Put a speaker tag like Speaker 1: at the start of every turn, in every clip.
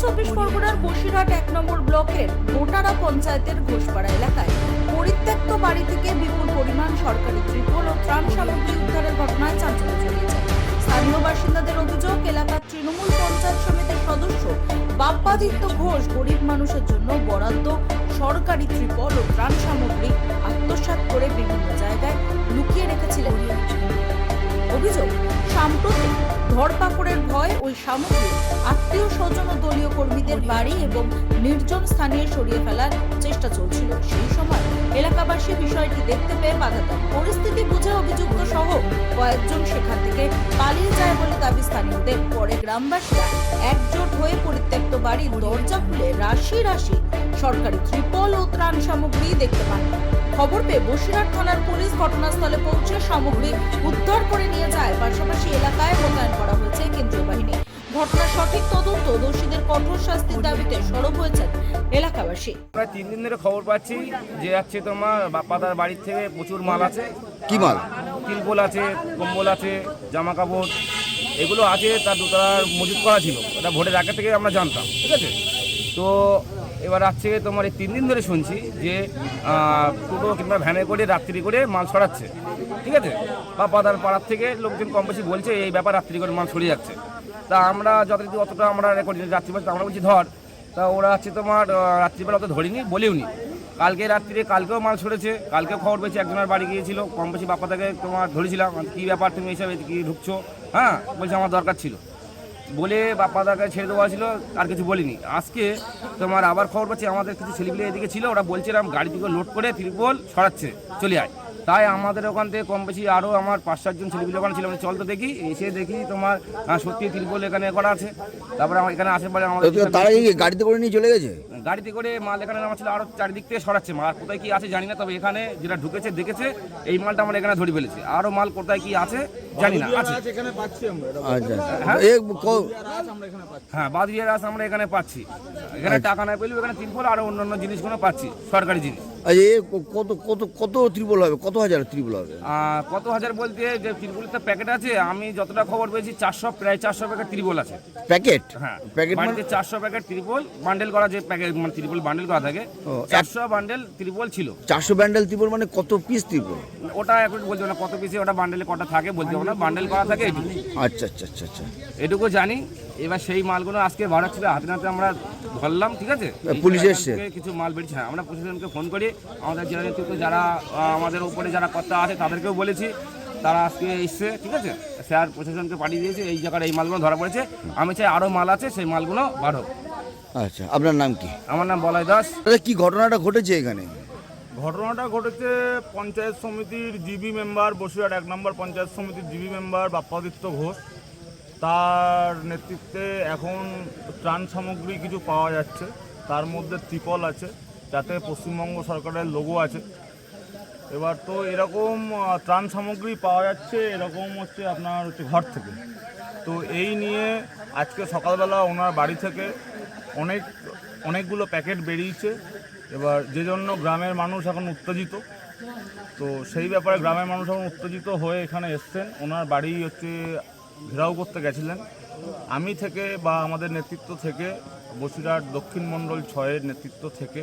Speaker 1: চব্বিশ পরগনার বসিরহাট 1 নম্বর ব্লকের গোটারা পঞ্চায়েতের ঘোষপাড়া এলাকায় পরিত্যক্ত বাড়ি থেকে বিপুল পরিমাণ সরকারি ত্রিপল ও ত্রাণ সামগ্রী উদ্ধারের ঘটনায় চাঞ্চল্য ছড়িয়েছে। স্থানীয় বাসিন্দাদের অভিযোগ, এলাকার তৃণমূল পঞ্চায়েত সমিতির সদস্য বাপ্পাদিত্য ঘোষ গরিব মানুষের জন্য বরাদ্দ সরকারি ত্রিপল ও ত্রাণ সামগ্রী আত্মসাৎ করে বিভিন্ন জায়গায় লুকিয়ে রেখেছিলেন। অভিযোগ, সাম্প্রতিক ধরপাকড়ের ভয় ওই সামগ্রী আত্মীয় স্বজন ও দলীয় কর্মীদের বাড়ি এবং নির্জন স্থানে সরিয়ে ফেলার চেষ্টা চলছিল। সেই সময় এলাকাবাসী বিষয়টি দেখতে পেয়ে বাধা দেন। পরিস্থিতি বুঝে অভিযুক্ত সহ কয়েকজন সেখান থেকে পালিয়ে যায় বলে দাবি স্থানীয়দের। পরে গ্রামবাসীরা একজোট হয়ে পরিত্যক্ত বাড়ির দরজা খুলে রাশি রাশি সরকারি ত্রিপল ও ত্রাণ সামগ্রী দেখতে পান। খবর পেয়ে বসিরহাট থানার পুলিশ ঘটনাস্থলে পৌঁছে সামগ্রী উদ্ধার করে নিয়ে যায়। পাশাপাশি এলাকায় মোতায়েন করা হয়েছে কেন্দ্রীয় বাহিনী। ঘটনার সঠিক তদন্ত, দোষীদের কঠোর শাস্তির দাবিতে সরব হয়েছেন এলাকাবাসী।
Speaker 2: প্রায় 3 দিন ধরে খবর পাচ্ছি যে যাচ্ছে তোমার বাপ্পাদার বাড়ির থেকে প্রচুর মাল আছে।
Speaker 3: কি মাল?
Speaker 2: তিরপল আছে, কম্বল আছে, জামা কাপড় এগুলো আছে। তার দোতলার মজুত করা ছিল, এটা ভোটের আগে থেকে আমরা জানতাম, ঠিক আছে। তো এবার আছে তোমার এই 3 দিন ধরে শুনছি যে টোটো কিংবা ভ্যানে করে রাত্রি করে মাল ছড়াচ্ছে, ঠিক আছে। বাপ্পাদার পাড়ার থেকে লোকজন কম বেশি বলছে এই ব্যাপার, রাত্রি করে মাল ছড়িয়ে যাচ্ছে। তা আমরা যতটুকু অতটা আমরা রেকর্ড রাত্রিবেলা আমরা বলছি ধর, তা ওরা আছে তোমার রাত্রিবেলা অত ধরিনি, বলেওনি। কালকে রাত্রিরে কালকেও মাল ছড়েছে, কালকেও খবর পেয়েছি একজনের বাড়ি গিয়েছিল, কম বেশি বাপ্পাদাকে তোমার ধরেছিলাম কী ব্যাপার তুমি এইসব কি ঢুকছো, হ্যাঁ বলছে আমার দরকার ছিল বলে বাপ্পাদাকে ছেড়ে দেওয়া ছিল, আর কিছু বলিনি। আজকে তোমার আবার খবর পাচ্ছি আমাদের কিছু ছেলেপিলে এদিকে ছিল, ওরা বলছিলাম গাড়ি থেকে লোড করে ত্রিপল ছড়াচ্ছে, চলে আয়। তাই আমাদের ওখান থেকে কম বেশি আরও আমার 5-7 ছেলেপিলে ওখানে ছিল, চল তো দেখি। এসে দেখি তোমার সত্যি ত্রিপল এখানে করা আছে। তারপরে এখানে আশেপাশে আমাদের
Speaker 3: তারা গাড়িতে করে নিয়ে চলে গেছে,
Speaker 2: গাড়িতে করে মাল এখানে নামা ছিল, আরও চারিদিক থেকে সরাচ্ছে মাল। কোথায় কি আছে জানি না, তবে এখানে যেটা ঢুকেছে দেখেছে এই মালটা আমরা এখানে ধরে ফেলেছি। আরও মাল কোথায় কি আছে জানি না, আছে। হ্যাঁ, বাদরিয়া রাস আমরা এখানে পাচ্ছি। এখানে টাকা নাই পেলেও এখানে ত্রিপল আর অন্যান্য জিনিসগুলো পাচ্ছি, সরকারি জিনিস।
Speaker 3: কত কত কত ত্রিপল হবে? কত হাজার ত্রিপল হবে?
Speaker 2: কত হাজার বলতে যে ত্রিপলের তো প্যাকেট আছে, আমি যতটা খবর পেয়েছি 400, প্রায় 400 প্যাকেট ত্রিপল আছে।
Speaker 3: প্যাকেট?
Speaker 2: হ্যাঁ,
Speaker 3: প্যাকেট
Speaker 2: মানে 400 প্যাকেট ত্রিপল বান্ডেল করা, যে প্যাকেট মানে ত্রিপল বান্ডেল করা থাকে, 400 বান্ডেল ত্রিপল ছিল।
Speaker 3: 400 বান্ডেল ত্রিপল মানে কত পিস ত্রিপল?
Speaker 2: ওটা এখন বলতে না কত পিসে, ওটা বান্ডেলে কটা থাকে বলতে হবে না, বান্ডেল করা থাকে এটুকু।
Speaker 3: আচ্ছা আচ্ছা আচ্ছা আচ্ছা,
Speaker 2: এটুকু জানি। এবার সেই মালগুলো আজকে ভাড়া ছিল, হাতে নাতে আমরা ধরলাম, ঠিক আছে।
Speaker 3: পুলিশ এসছে,
Speaker 2: কিছু মাল বেরিয়েছে। হ্যাঁ, আমরা প্রশাসনকে ফোন করি, আমাদের জেলা নেতৃত্ব যারা আমাদের উপরে যারা কর্তা আছে তাদেরকেও বলেছি, তারা আজকে এসছে, ঠিক আছে। স্যার প্রশাসনকে পাঠিয়ে দিয়েছে, এই জায়গায় এই মালগুলো ধরা পড়েছে। আমি চাই আরও মাল আছে, সেই মালগুলো বার হোক।
Speaker 3: আচ্ছা, আপনার নাম কি?
Speaker 2: আমার নাম বলাই দাস।
Speaker 3: কি ঘটনাটা ঘটেছে এখানে?
Speaker 4: ঘটনাটা ঘটেছে পঞ্চায়েত সমিতির জিবি মেম্বার, বসিরহাট 1 নম্বর পঞ্চায়েত সমিতির জিবি মেম্বার বাপ্পাদিত্য ঘোষ, তার নেতৃত্বে এখন ত্রাণ সামগ্রী কিছু পাওয়া যাচ্ছে। তার মধ্যে ত্রিপল আছে, যাতে পশ্চিমবঙ্গ সরকারের লোগো আছে। এবার তো এরকম ত্রাণ সামগ্রী পাওয়া যাচ্ছে, এরকম হচ্ছে আপনার ঘর থেকে। তো এই নিয়ে আজকে সকালবেলা ওনার বাড়ি থেকে অনেকগুলো প্যাকেট বেরিয়েছে। এবার যে জন্য গ্রামের মানুষ এখন উত্তেজিত, তো সেই ব্যাপারে গ্রামের মানুষ এখন উত্তেজিত হয়ে এখানে এসছেন। ওনার বাড়ি হচ্ছে ঘেরাও করতে গেছিলেন। আমি থেকে বা আমাদের নেতৃত্ব থেকে, বসিরহাট দক্ষিণ মণ্ডল 6-এর নেতৃত্ব থেকে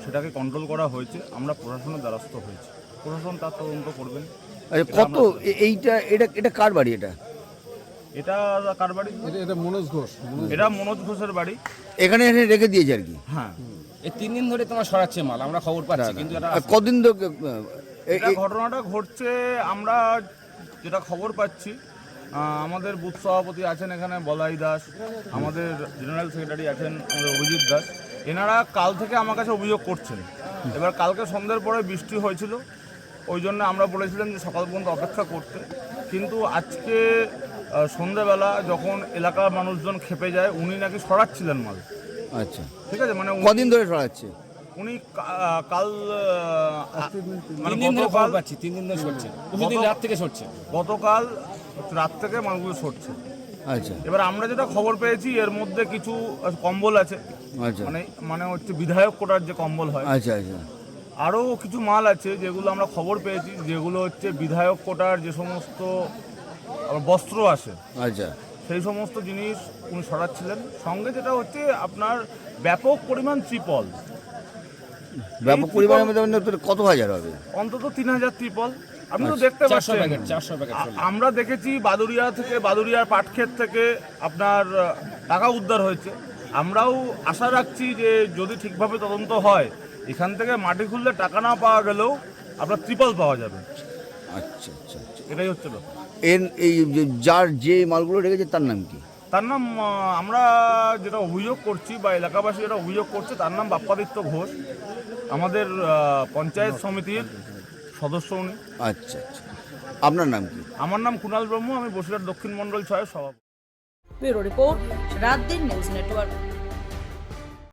Speaker 4: সেটাকে কন্ট্রোল করা হয়েছে। আমরা প্রশাসনের দ্বারস্থ হয়েছি, প্রশাসন তার তদন্ত করবেন।
Speaker 3: কত এটা কার বাড়ি?
Speaker 4: এটা কার বাড়ি?
Speaker 5: এটা মনোজ ঘোষ।
Speaker 4: এটা মনোজ ঘোষের বাড়ি।
Speaker 3: এখানে রেখে দিয়েছে আর কি?
Speaker 4: হ্যাঁ,
Speaker 2: এই 3 দিন ধরে তোমার সরাচ্ছে মাল, আমরা খবর পাচ্ছি। কিন্তু
Speaker 3: কদিন
Speaker 4: ঘটনাটা ঘটছে, আমরা যেটা খবর পাচ্ছি, আমাদের বুথ সভাপতি আছেন এখানে বলাই দাস, আমাদের জেনারেল সেক্রেটারি আছেন আমাদের অভিজিৎ দাস। এনারা কাল থেকে আমার কাছে অভিযোগ করছেন। এবার কালকে সন্ধ্যের পরে বৃষ্টি হয়েছিল, ওই জন্য আমরা বলেছিলাম যে সকাল পর্যন্ত অপেক্ষা করতে। কিন্তু আজকে সন্ধ্যাবেলা যখন এলাকার মানুষজন খেপে যায়, উনি নাকি সরাচ্ছিলেন মাল।
Speaker 3: আচ্ছা,
Speaker 4: ঠিক আছে। মানে
Speaker 3: কদিন ধরে সরাচ্ছে
Speaker 4: উনি? কাল
Speaker 2: মানে 3 দিন ধরে খবর পাচ্ছি, 3 দিন ধরে সরছে, প্রতিদিন রাত থেকে সরছে।
Speaker 4: গতকাল রাত থেকে মালগুলো সরছে।
Speaker 3: আচ্ছা,
Speaker 4: এবার আমরা যেটা খবর পেয়েছি, এর মধ্যে কিছু কম্বল আছে।
Speaker 3: আচ্ছা,
Speaker 4: মানে হচ্ছে বিধায়ক কোটার যে কম্বল হয়।
Speaker 3: আচ্ছা আচ্ছা,
Speaker 4: আরও কিছু মাল আছে যেগুলো আমরা খবর পেয়েছি, যেগুলো হচ্ছে বিধায়ক কোটার যে সমস্ত বস্ত্র আছে,
Speaker 3: আচ্ছা,
Speaker 4: সেই সমস্ত জিনিস উনি সরাচ্ছিলেন। সঙ্গে যেটা হচ্ছে আপনার ব্যাপক পরিমাণ ত্রিপল,
Speaker 3: ব্যাপক পরিমাণের মধ্যে কত হাজার হবে?
Speaker 4: অন্তত 3000 ত্রিপল। আপনি তো দেখতে পাচ্ছেন, আমরা দেখেছি বাদুড়িয়া থেকে, বাদুড়িয়ার পাটক্ষেত থেকে আপনার টাকা উদ্ধার হয়েছে। আমরাও আশা রাখছি যে যদি ঠিকভাবে তদন্ত হয়, এখান থেকে মাটি খুললে টাকা না পাওয়া গেলেও আপনার ত্রিপল পাওয়া যাবে।
Speaker 3: আচ্ছা আচ্ছা আচ্ছা।
Speaker 4: এটাই হচ্ছে ব্যাপার।
Speaker 3: এই যার যে মালগুলো রেখেছে তার নাম কি?
Speaker 4: তার নাম আমরা যেটা অভিযোগ করছি বা এলাকাবাসী যেটা অভিযোগ করছে, তার নাম বাপ্পাদিত্য ঘোষ, আমাদের পঞ্চায়েত সমিতির সদস্য উনি।
Speaker 3: আচ্ছা আচ্ছা। আপনার নাম কি?
Speaker 4: আমার নাম কুণাল ব্রহ্ম, আমি বসিরহাট দক্ষিণ মণ্ডল 6 সভাপতি।
Speaker 1: ব্যুরো রিপোর্ট, রাত দিন নিউজ নেটওয়ার্ক।